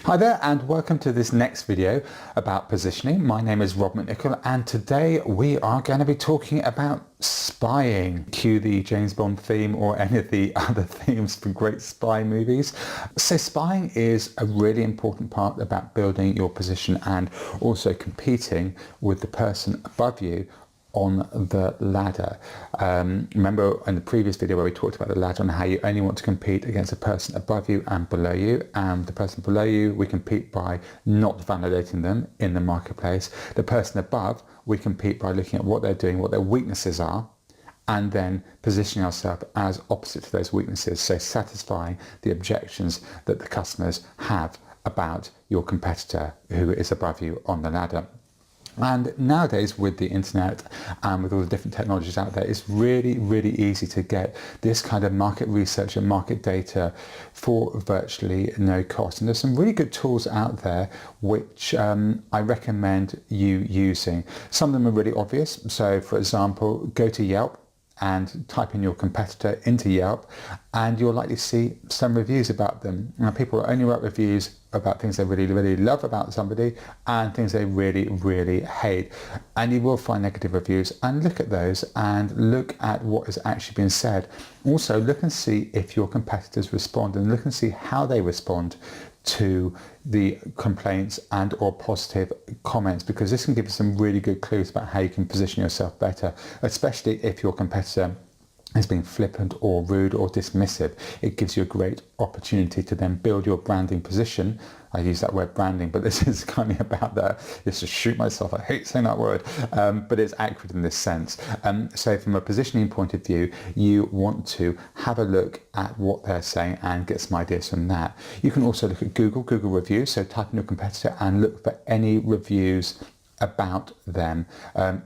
Hi there and welcome to this next video about positioning. My name is Rob McNichol and today we are going to be talking about spying. Cue the James Bond theme or any of the other themes for great spy movies. So spying is a really important part about building your position and also competing with the person above you on the ladder. Remember in the previous video where we talked about the ladder and how you only want to compete against the person above you and below you, and the person below you we compete by not validating them in the marketplace. The person above we compete by looking at what they're doing, what their weaknesses are, and then positioning ourselves as opposite to those weaknesses, so satisfying the objections that the customers have about your competitor who is above you on the ladder. And nowadays with the internet and with all the different technologies out there, it's really, really easy to get this kind of market research and market data for virtually no cost. And there's some really good tools out there which I recommend you using. Some of them are really obvious. So for example, go to Yelp and type in your competitor into Yelp and you'll likely see some reviews about them. Now, people only write reviews about things they really, really love about somebody and things they really, really hate. And you will find negative reviews, and look at those and look at what has actually been said. Also look and see if your competitors respond, and look and see how they respond to the complaints and or positive comments, because this can give you some really good clues about how you can position yourself better, especially if your competitor has been flippant or rude or dismissive. It gives you a great opportunity to then build your branding position. I use that word branding, but this is kind of about that. Just to shoot myself, I hate saying that word, but it's accurate in this sense. So from a positioning point of view, you want to have a look at what they're saying and get some ideas from that. You can also look at Google reviews, so type in your competitor and look for any reviews about them.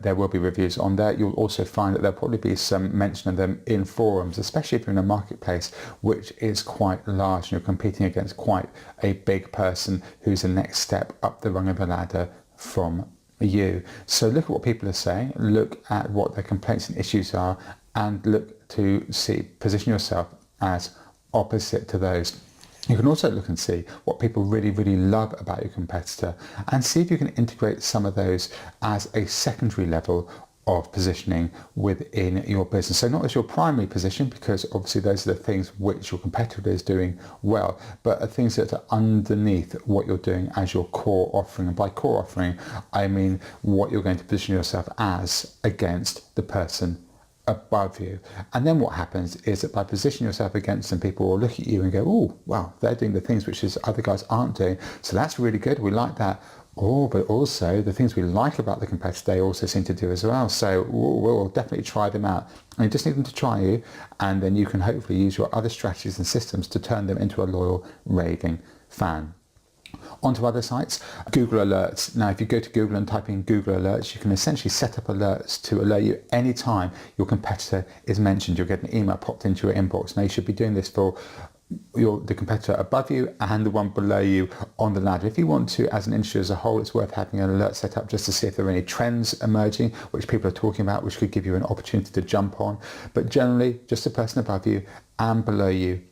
There will be reviews on there. You'll also find that there'll probably be some mention of them in forums, especially if you're in a marketplace which is quite large and you're competing against quite a big person who's the next step up the rung of the ladder from you. So look at what people are saying, look at what their complaints and issues are, and look to see, position yourself as opposite to those. You can also look and see what people really, really love about your competitor and see if you can integrate some of those as a secondary level of positioning within your business. So not as your primary position, because obviously those are the things which your competitor is doing well, but things that are underneath what you're doing as your core offering. And by core offering, I mean what you're going to position yourself as against the person above you. And then what happens is that by positioning yourself against them, people will look at you and go, oh, wow, they're doing the things which other guys aren't doing. So that's really good. We like that. Oh, but also the things we like about the competitor, they also seem to do as well. So we'll definitely try them out. And you just need them to try you, and then you can hopefully use your other strategies and systems to turn them into a loyal, raving fan. Onto other sites, Google Alerts. Now, if you go to Google and type in Google Alerts, you can essentially set up alerts to alert you anytime your competitor is mentioned. You'll get an email popped into your inbox. Now, you should be doing this for the competitor above you and the one below you on the ladder. If you want to, as an industry as a whole, it's worth having an alert set up just to see if there are any trends emerging which people are talking about, which could give you an opportunity to jump on. But generally, just the person above you and below you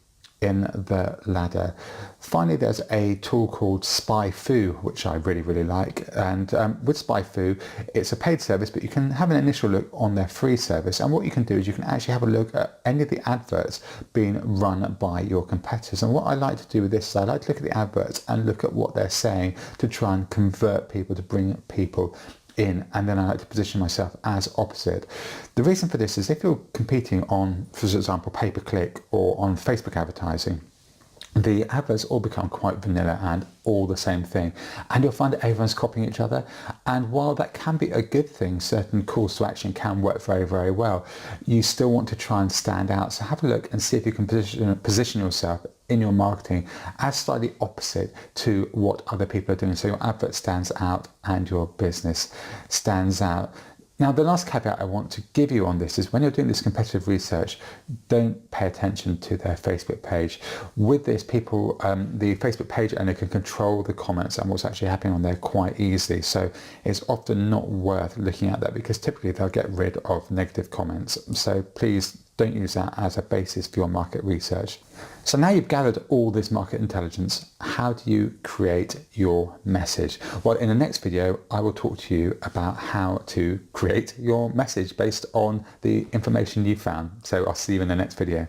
in the ladder. Finally, there's a tool called Spyfu, which I really, really like. And with Spyfu, it's a paid service, but you can have an initial look on their free service. And what you can do is you can actually have a look at any of the adverts being run by your competitors. And what I like to do with this is I like to look at the adverts and look at what they're saying to try and convert people, to bring people in, and then I like to position myself as opposite. The reason for this is if you're competing on, for example, pay-per-click or on Facebook advertising, the adverts all become quite vanilla and all the same thing, and you'll find that everyone's copying each other. And while that can be a good thing, certain calls to action can work very, very well, you still want to try and stand out. So have a look and see if you can position yourself in your marketing as slightly opposite to what other people are doing, so your advert stands out and your business stands out. Now, the last caveat I want to give you on this is when you're doing this competitive research, don't pay attention to their Facebook page. With this, people, the Facebook page owner can control the comments and what's actually happening on there quite easily. So it's often not worth looking at that, because typically they'll get rid of negative comments. So please Don't use that as a basis for your market research. So now you've gathered all this market intelligence, how do you create your message? Well, in the next video, I will talk to you about how to create your message based on the information you found. So I'll see you in the next video.